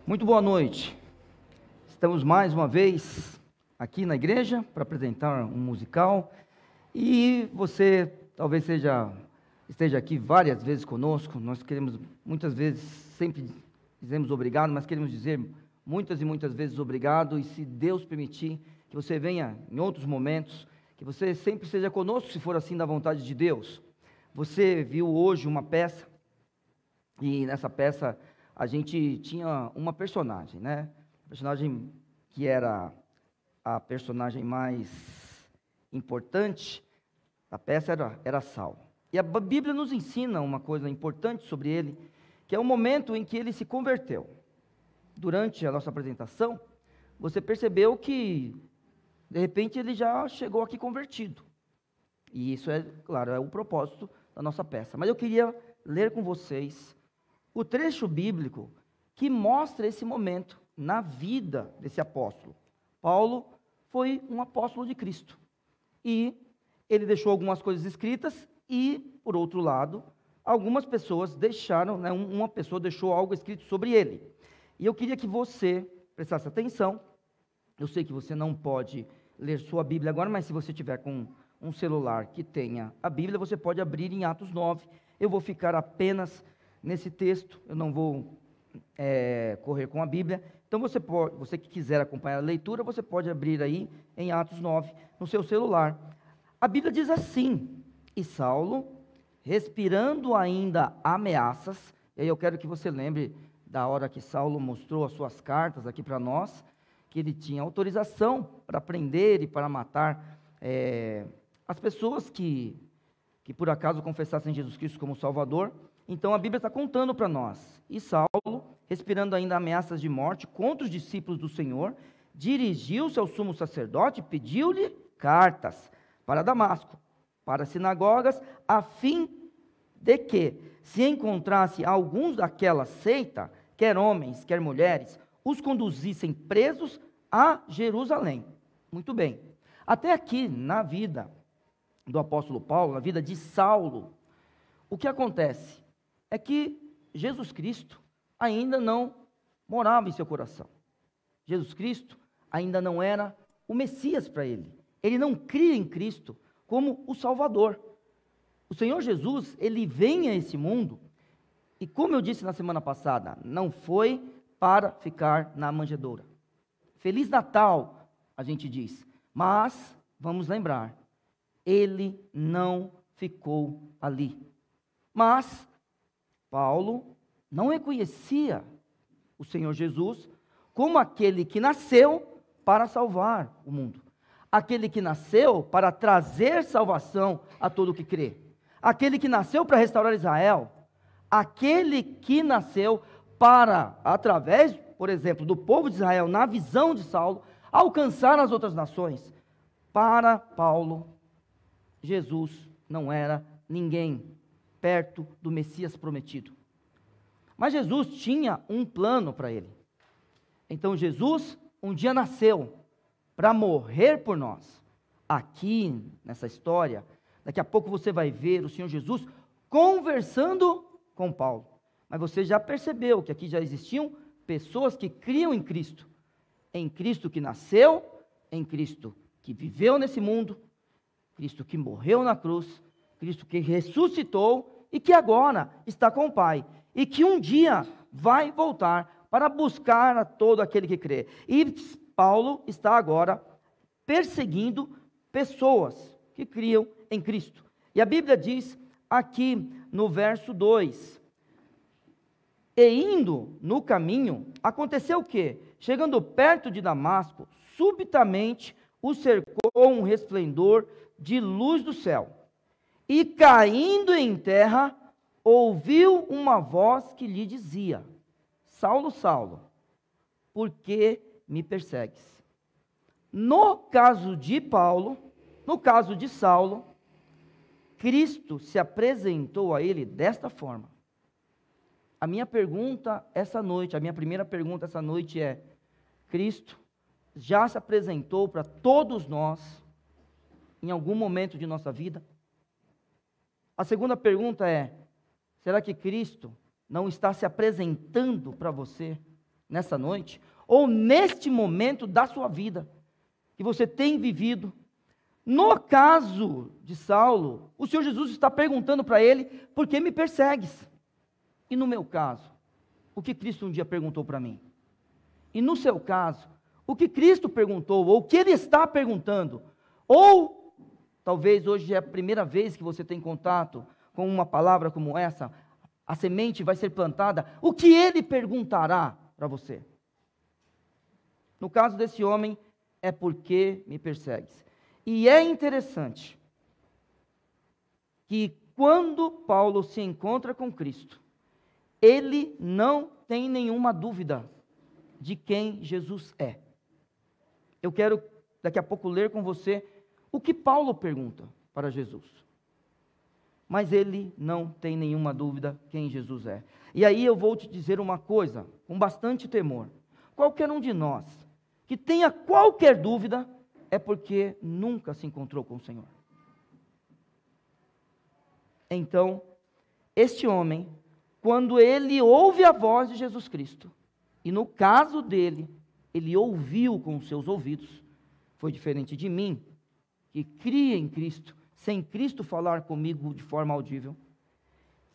Muito boa noite. Estamos mais uma vez aqui na igreja para apresentar um musical e você talvez esteja aqui várias vezes conosco. Nós queremos muitas vezes, sempre dizemos obrigado, mas queremos dizer muitas e muitas vezes obrigado, e se Deus permitir que você venha em outros momentos, que você sempre esteja conosco, se for assim da vontade de Deus. Você viu hoje uma peça, e nessa peça a gente tinha uma personagem, né? A personagem que era a personagem mais importante da peça era Saulo. E a Bíblia nos ensina uma coisa importante sobre ele, que é o momento em que ele se converteu. Durante a nossa apresentação, você percebeu que, de repente, ele já chegou aqui convertido. E isso é, claro, é o propósito da nossa peça. Mas eu queria ler com vocês o trecho bíblico que mostra esse momento na vida desse apóstolo. Paulo foi um apóstolo de Cristo. E ele deixou algumas coisas escritas e, por outro lado, algumas pessoas deixaram, né, uma pessoa deixou algo escrito sobre ele. E eu queria que você prestasse atenção. Eu sei que você não pode ler sua Bíblia agora, mas se você tiver com um celular que tenha a Bíblia, você pode abrir em Atos 9. Eu vou ficar apenas nesse texto, eu não vou correr com a Bíblia. Então você que quiser acompanhar a leitura, você pode abrir aí em Atos 9, no seu celular. A Bíblia diz assim: e Saulo, respirando ainda ameaças, e aí eu quero que você lembre da hora que Saulo mostrou as suas cartas aqui para nós, que ele tinha autorização para prender e para matar as pessoas que por acaso confessassem Jesus Cristo como Salvador. Então a Bíblia está contando para nós. E Saulo, respirando ainda ameaças de morte contra os discípulos do Senhor, dirigiu-se ao sumo sacerdote e pediu-lhe cartas para Damasco, para as sinagogas, a fim de que, se encontrasse alguns daquela seita, quer homens, quer mulheres, os conduzissem presos a Jerusalém. Muito bem. Até aqui, na vida do apóstolo Paulo, na vida de Saulo, o que acontece é que Jesus Cristo ainda não morava em seu coração. Jesus Cristo ainda não era o Messias para ele. Ele não cria em Cristo como o Salvador. O Senhor Jesus, ele vem a esse mundo, e como eu disse na semana passada, não foi para ficar na manjedoura. Feliz Natal, a gente diz, mas vamos lembrar, ele não ficou ali. Mas Paulo não reconhecia o Senhor Jesus como aquele que nasceu para salvar o mundo, aquele que nasceu para trazer salvação a todo o que crê, aquele que nasceu para restaurar Israel, aquele que nasceu para, através, por exemplo, do povo de Israel, na visão de Saulo, alcançar as outras nações. Para Paulo, Jesus não era ninguém perto do Messias prometido. Mas Jesus tinha um plano para ele. Então Jesus um dia nasceu para morrer por nós. Aqui, nessa história, daqui a pouco você vai ver o Senhor Jesus conversando com Paulo. Mas você já percebeu que aqui já existiam pessoas que criam em Cristo que nasceu, em Cristo que viveu nesse mundo, Cristo que morreu na cruz, Cristo que ressuscitou e que agora está com o Pai, e que um dia vai voltar para buscar a todo aquele que crê. E Paulo está agora perseguindo pessoas que criam em Cristo. E a Bíblia diz aqui no verso 2, e indo no caminho, aconteceu o quê? Chegando perto de Damasco, subitamente o cercou um resplendor de luz do céu. E caindo em terra, ouviu uma voz que lhe dizia: Saulo, Saulo, por que me persegues? No caso de Paulo, no caso de Saulo, Cristo se apresentou a ele desta forma. A minha pergunta essa noite, a minha primeira pergunta essa noite é: Cristo já se apresentou para todos nós em algum momento de nossa vida? A segunda pergunta é: será que Cristo não está se apresentando para você nessa noite, ou neste momento da sua vida, que você tem vivido. No caso de Saulo, o Senhor Jesus está perguntando para ele: por que me persegues? E no meu caso, o que Cristo um dia perguntou para mim? E no seu caso, o que Cristo perguntou, ou o que Ele está perguntando? Ou, talvez hoje é a primeira vez que você tem contato com uma palavra como essa, a semente vai ser plantada, o que Ele perguntará para você? No caso desse homem, é por que me persegues? E é interessante que quando Paulo se encontra com Cristo, ele não tem nenhuma dúvida de quem Jesus é. Eu quero daqui a pouco ler com você o que Paulo pergunta para Jesus. Mas ele não tem nenhuma dúvida quem Jesus é. E aí eu vou te dizer uma coisa, com bastante temor. Qualquer um de nós que tenha qualquer dúvida, é porque nunca se encontrou com o Senhor. Então, este homem, quando ele ouve a voz de Jesus Cristo, e no caso dele, ele ouviu com os seus ouvidos, foi diferente de mim, que cria em Cristo, sem Cristo falar comigo de forma audível.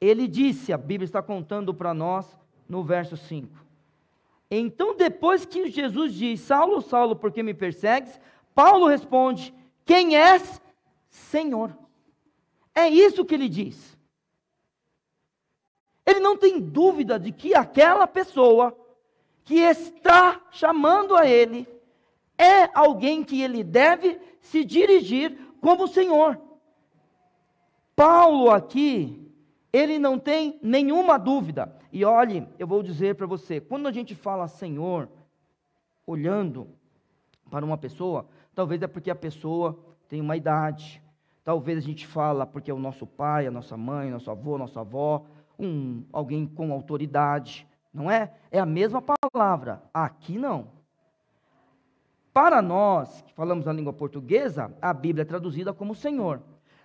Ele disse, a Bíblia está contando para nós, no verso 5. Então, depois que Jesus diz: Saulo, Saulo, por que me persegues? Paulo responde: quem és, Senhor? É isso que ele diz. Ele não tem dúvida de que aquela pessoa que está chamando a ele é alguém que ele deve se dirigir como Senhor. Paulo aqui, ele não tem nenhuma dúvida. E olhe, eu vou dizer para você, quando a gente fala Senhor, olhando para uma pessoa, talvez é porque a pessoa tem uma idade, talvez a gente fala porque é o nosso pai, a nossa mãe, nosso avô, nossa avó, alguém com autoridade, não é? É a mesma palavra, aqui não. Para nós, que falamos a língua portuguesa, a Bíblia é traduzida como Senhor,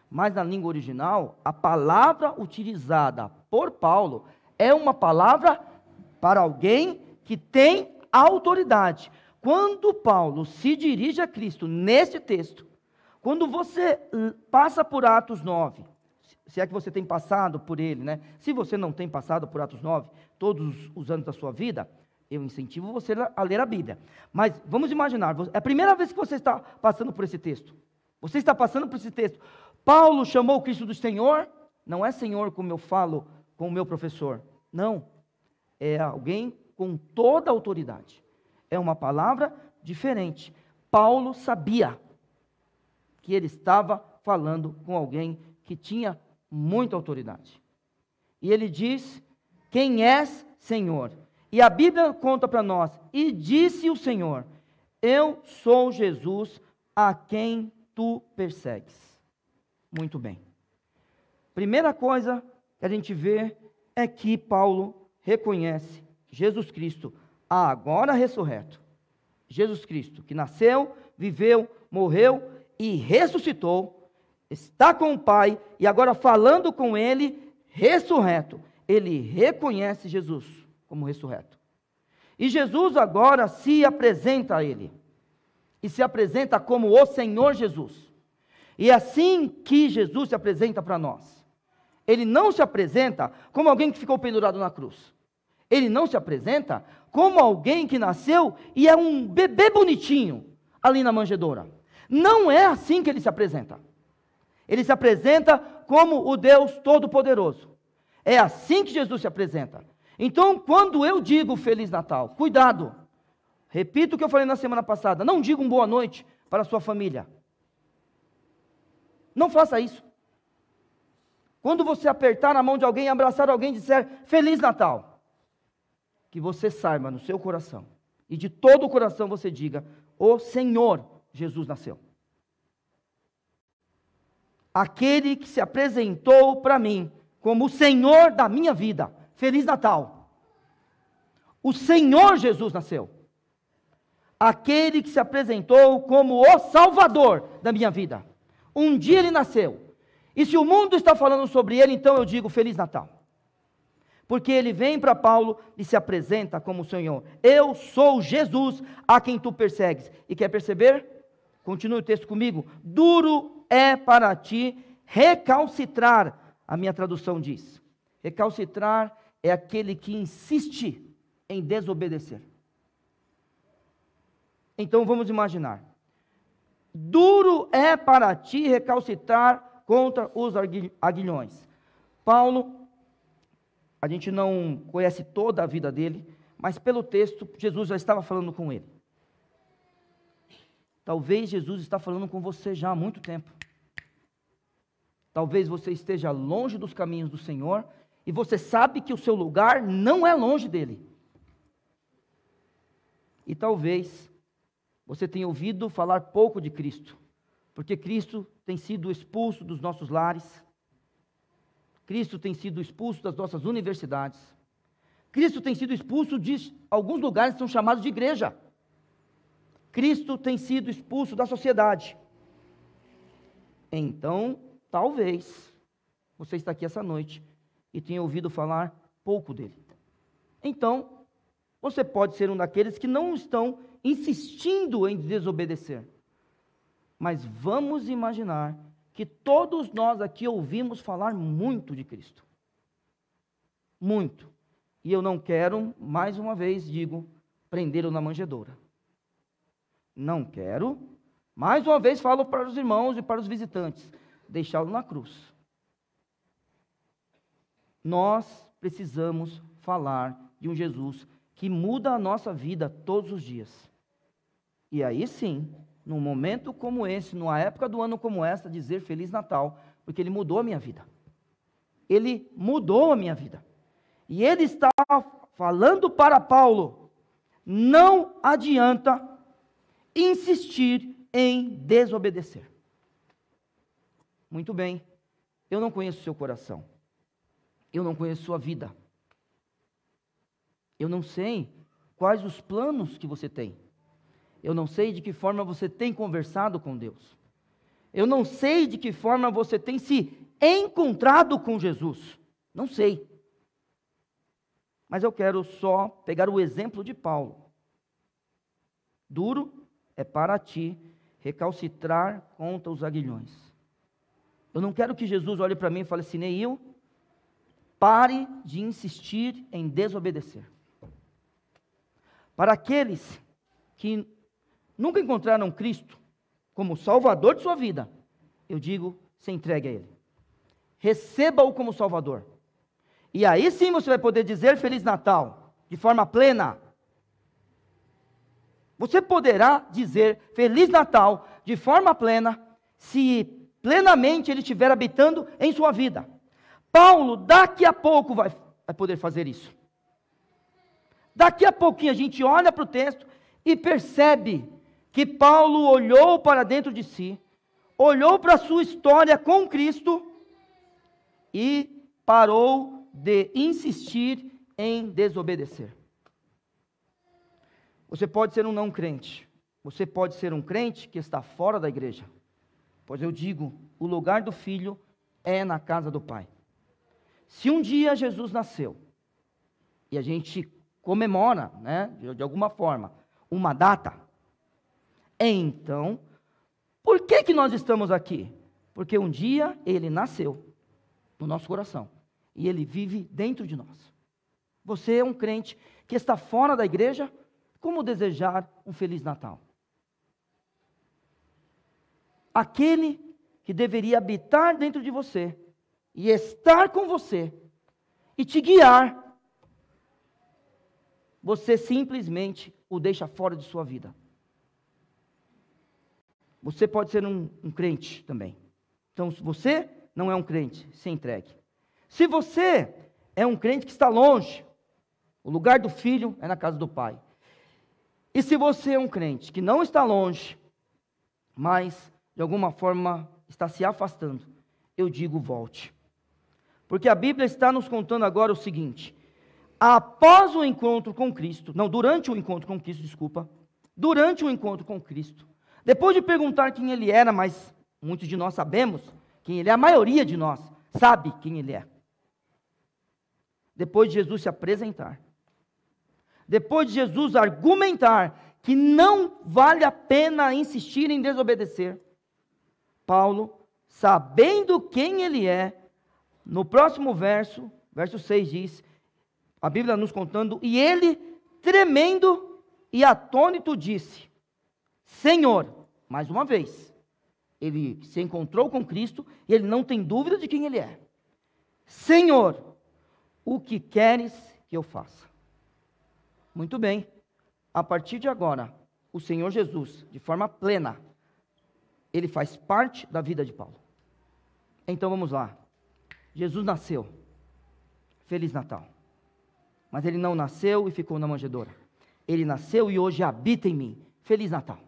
mas na língua original, a palavra utilizada por Paulo é uma palavra para alguém que tem autoridade. Quando Paulo se dirige a Cristo nesse texto, quando você passa por Atos 9, se é que você tem passado por ele, né? Se você não tem passado por Atos 9, todos os anos da sua vida, eu incentivo você a ler a Bíblia. Mas vamos imaginar, é a primeira vez que você está passando por esse texto. Você está passando por esse texto. Paulo chamou o Cristo do Senhor, não é Senhor como eu falo com o meu professor. Não, é alguém com toda a autoridade. É uma palavra diferente. Paulo sabia que ele estava falando com alguém que tinha muita autoridade. E ele diz: quem és, Senhor? E a Bíblia conta para nós: e disse o Senhor: eu sou Jesus a quem tu persegues. Muito bem. Primeira coisa que a gente vê é que Paulo reconhece Jesus Cristo, agora ressurreto. Jesus Cristo, que nasceu, viveu, morreu e ressuscitou, está com o Pai e agora falando com Ele, ressurreto. Ele reconhece Jesus como ressurreto. E Jesus agora se apresenta a Ele. E se apresenta como o Senhor Jesus. E é assim que Jesus se apresenta para nós. Ele não se apresenta como alguém que ficou pendurado na cruz. Ele não se apresenta como alguém que nasceu e é um bebê bonitinho ali na manjedoura. Não é assim que ele se apresenta. Ele se apresenta como o Deus Todo-Poderoso. É assim que Jesus se apresenta. Então, quando eu digo Feliz Natal, cuidado. Repito o que eu falei na semana passada. Não diga boa noite para a sua família. Não faça isso. Quando você apertar a mão de alguém, abraçar alguém e disser Feliz Natal, que você saiba no seu coração, e de todo o coração você diga: o Senhor Jesus nasceu. Aquele que se apresentou para mim como o Senhor da minha vida. Feliz Natal. O Senhor Jesus nasceu. Aquele que se apresentou como o Salvador da minha vida. Um dia ele nasceu. E se o mundo está falando sobre ele, então eu digo Feliz Natal. Porque ele vem para Paulo e se apresenta como o Senhor. Eu sou Jesus a quem tu persegues. E quer perceber? Continue o texto comigo. Duro é para ti recalcitrar, a minha tradução diz. Recalcitrar é aquele que insiste em desobedecer. Então vamos imaginar. Duro é para ti recalcitrar contra os aguilhões. Paulo, a gente não conhece toda a vida dele, mas pelo texto, Jesus já estava falando com ele. Talvez Jesus está falando com você já há muito tempo. Talvez você esteja longe dos caminhos do Senhor, e você sabe que o seu lugar não é longe dele. E talvez você tenha ouvido falar pouco de Cristo, porque Cristo tem sido expulso dos nossos lares, Cristo tem sido expulso das nossas universidades, Cristo tem sido expulso de alguns lugares que são chamados de igreja, Cristo tem sido expulso da sociedade. Então, talvez você está aqui essa noite e tenha ouvido falar pouco dele. Então, você pode ser um daqueles que não estão insistindo em desobedecer. Mas vamos imaginar que todos nós aqui ouvimos falar muito de Cristo. Muito. E eu não quero, mais uma vez digo, prendê-lo na manjedoura. Não quero, mais uma vez falo para os irmãos e para os visitantes, deixá-lo na cruz. Nós precisamos falar de um Jesus que muda a nossa vida todos os dias. E aí sim, num momento como esse, numa época do ano como esta, dizer Feliz Natal, porque Ele mudou a minha vida. Ele mudou a minha vida. E Ele está falando para Paulo, não adianta insistir em desobedecer. Muito bem, eu não conheço seu coração. Eu não conheço sua vida. Eu não sei quais os planos que você tem. Eu não sei de que forma você tem conversado com Deus. Eu não sei de que forma você tem se encontrado com Jesus. Não sei. Mas eu quero só pegar o exemplo de Paulo. Duro é para ti recalcitrar contra os aguilhões. Eu não quero que Jesus olhe para mim e fale assim, Neil, pare de insistir em desobedecer. Para aqueles que nunca encontraram Cristo como Salvador de sua vida, eu digo, se entregue a Ele. Receba-o como Salvador. E aí sim você vai poder dizer Feliz Natal, de forma plena. Você poderá dizer Feliz Natal, de forma plena, se plenamente Ele estiver habitando em sua vida. Paulo, daqui a pouco, vai poder fazer isso. Daqui a pouquinho a gente olha para o texto e percebe que Paulo olhou para dentro de si, olhou para a sua história com Cristo e parou de insistir em desobedecer. Você pode ser um não crente, você pode ser um crente que está fora da igreja, pois eu digo, o lugar do filho é na casa do Pai. Se um dia Jesus nasceu, e a gente comemora, né, de alguma forma, uma data, então, por que nós estamos aqui? Porque um dia Ele nasceu no nosso coração, e Ele vive dentro de nós. Você é um crente que está fora da igreja, como desejar um Feliz Natal? Aquele que deveria habitar dentro de você, e estar com você, e te guiar, você simplesmente o deixa fora de sua vida. Você pode ser um crente também. Então, se você não é um crente, se entregue. Se você é um crente que está longe, o lugar do filho é na casa do Pai. E se você é um crente que não está longe, mas de alguma forma está se afastando, eu digo volte. Porque a Bíblia está nos contando agora o seguinte: após o encontro com Cristo, durante o encontro com Cristo, durante o encontro com Cristo, depois de perguntar quem Ele era, mas muitos de nós sabemos quem Ele é, a maioria de nós sabe quem Ele é. depois de Jesus se apresentar, depois de Jesus argumentar que não vale a pena insistir em desobedecer, Paulo, sabendo quem ele é, no próximo verso, verso 6 diz, a Bíblia nos contando, e ele, tremendo e atônito, disse, Senhor, mais uma vez, ele se encontrou com Cristo e ele não tem dúvida de quem ele é. Senhor, o que queres que eu faça? Muito bem, a partir de agora, o Senhor Jesus, de forma plena, ele faz parte da vida de Paulo. Então vamos lá. Jesus nasceu. Feliz Natal. Mas ele não nasceu e ficou na manjedoura. Ele nasceu e hoje habita em mim. Feliz Natal.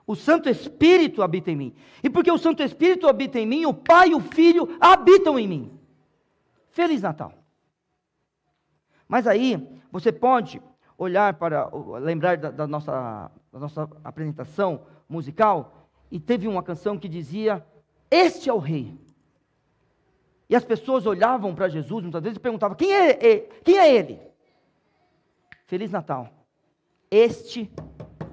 O Santo Espírito habita em mim. E porque o Santo Espírito habita em mim, o Pai e o Filho habitam em mim. Feliz Natal. Mas aí, você pode olhar para, lembrar da nossa apresentação musical, e teve uma canção que dizia, este é o Rei. E as pessoas olhavam para Jesus, muitas vezes, e perguntavam, quem é ele? Feliz Natal. Este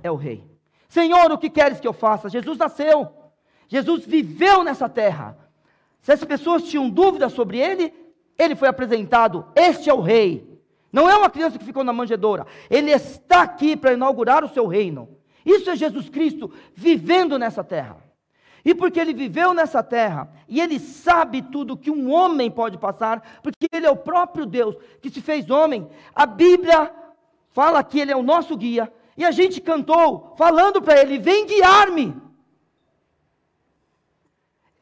é o Rei. Senhor, o que queres que eu faça? Jesus nasceu. Jesus viveu nessa terra. Se as pessoas tinham dúvidas sobre ele, ele foi apresentado. Este é o Rei. Não é uma criança que ficou na manjedoura. Ele está aqui para inaugurar o seu reino. Isso é Jesus Cristo vivendo nessa terra. E porque ele viveu nessa terra, e ele sabe tudo que um homem pode passar, porque ele é o próprio Deus que se fez homem, a Bíblia fala que ele é o nosso guia, e a gente cantou falando para ele, vem guiar-me.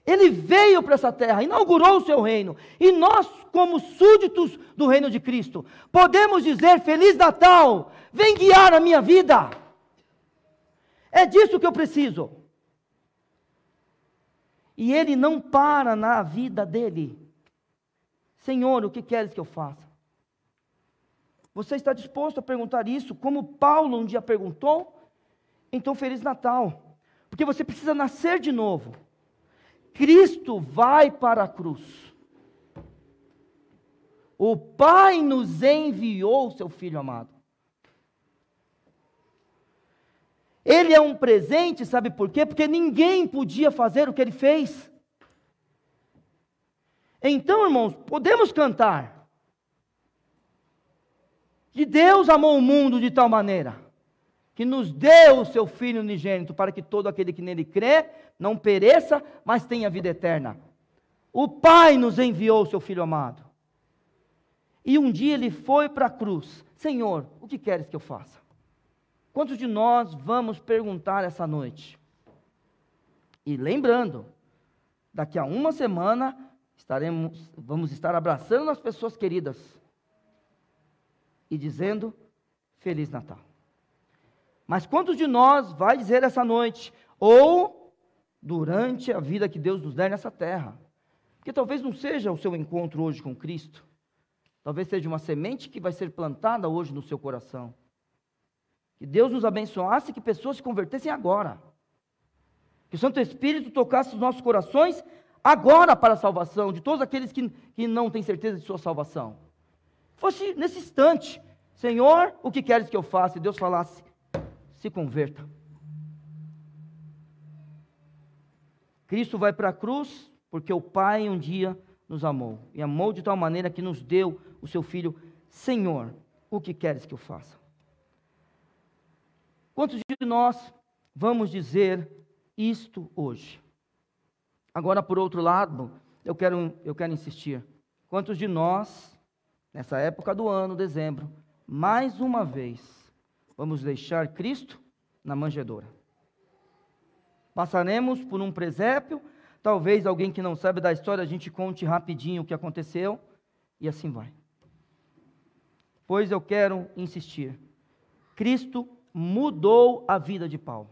Ele veio para essa terra, inaugurou o seu reino, e nós, como súditos do reino de Cristo, podemos dizer, Feliz Natal, vem guiar a minha vida. É disso que eu preciso. E ele não para na vida dele. Senhor, o que queres que eu faça? Você está disposto a perguntar isso, como Paulo um dia perguntou? Então, Feliz Natal. Porque você precisa nascer de novo. Cristo vai para a cruz. O Pai nos enviou o seu Filho amado. Ele é um presente, sabe por quê? Porque ninguém podia fazer o que ele fez. Então, irmãos, podemos cantar que Deus amou o mundo de tal maneira que nos deu o seu Filho unigênito para que todo aquele que nele crê não pereça, mas tenha vida eterna. O Pai nos enviou o seu Filho amado. E um dia ele foi para a cruz. Senhor, o que queres que eu faça? Quantos de nós vamos perguntar essa noite? E lembrando, daqui a uma semana vamos estar abraçando as pessoas queridas e dizendo Feliz Natal. Mas quantos de nós vai dizer essa noite, ou durante a vida que Deus nos der nessa terra? Porque talvez não seja o seu encontro hoje com Cristo, talvez seja uma semente que vai ser plantada hoje no seu coração. Que Deus nos abençoasse, que pessoas se convertessem agora. Que o Santo Espírito tocasse os nossos corações agora para a salvação de todos aqueles que não têm certeza de sua salvação. Fosse nesse instante, Senhor, o que queres que eu faça? E Deus falasse, se converta. Cristo vai para a cruz porque o Pai um dia nos amou. E amou de tal maneira que nos deu o seu Filho. Senhor, o que queres que eu faça? Quantos de nós vamos dizer isto hoje? Agora, por outro lado, eu quero insistir. Quantos de nós, nessa época do ano, dezembro, mais uma vez, vamos deixar Cristo na manjedoura? Passaremos por um presépio, talvez alguém que não sabe da história, a gente conte rapidinho o que aconteceu, e assim vai. Pois eu quero insistir. Cristo mudou a vida de Paulo.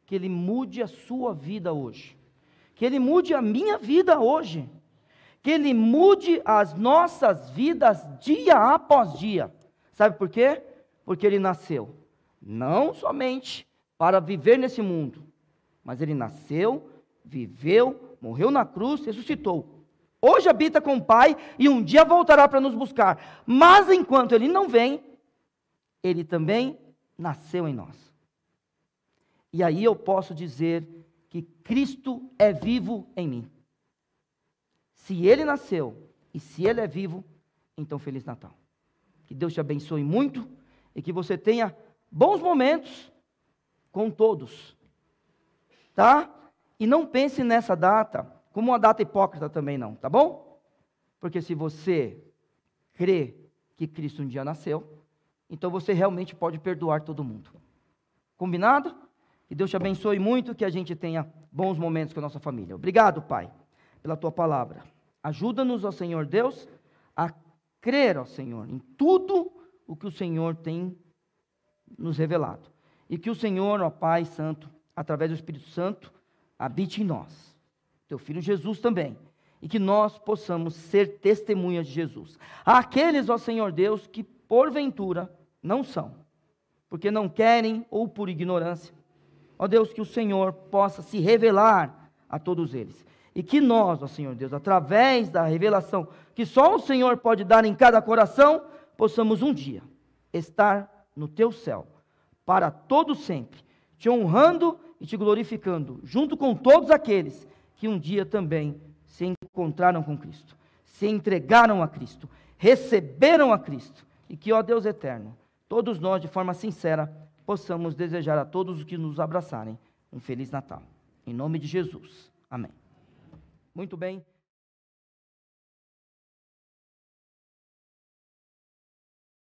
Que ele mude a sua vida hoje. Que ele mude a minha vida hoje. Que ele mude as nossas vidas dia após dia. Sabe por quê? Porque ele nasceu não somente para viver nesse mundo, mas ele nasceu, viveu, morreu na cruz, ressuscitou. hoje habita com o Pai e um dia voltará para nos buscar. Mas enquanto Ele não vem, Ele também nasceu em nós. E aí eu posso dizer que Cristo é vivo em mim. Se Ele nasceu e se Ele é vivo, então Feliz Natal. Que Deus te abençoe muito e que você tenha bons momentos com todos, tá? E não pense nessa data como uma data hipócrita também não, tá bom? Porque se você crê que Cristo um dia nasceu, então você realmente pode perdoar todo mundo. Combinado? Que Deus te abençoe muito, que a gente tenha bons momentos com a nossa família. Obrigado, Pai, pela Tua palavra. Ajuda-nos, ó Senhor Deus, a crer, ó Senhor, em tudo o que o Senhor tem nos revelado. E que o Senhor, ó Pai Santo, através do Espírito Santo, habite em nós. Teu Filho Jesus também. E que nós possamos ser testemunhas de Jesus. Aqueles, ó Senhor Deus, que porventura não são, porque não querem ou por ignorância. Ó Deus, que o Senhor possa se revelar a todos eles. E que nós, ó Senhor Deus, através da revelação que só o Senhor pode dar em cada coração, possamos um dia estar no Teu céu, para todo sempre, Te honrando e Te glorificando, junto com todos aqueles que um dia também se encontraram com Cristo, se entregaram a Cristo, receberam a Cristo, e que, ó Deus eterno, todos nós, de forma sincera, possamos desejar a todos os que nos abraçarem um Feliz Natal. Em nome de Jesus. Amém. Muito bem.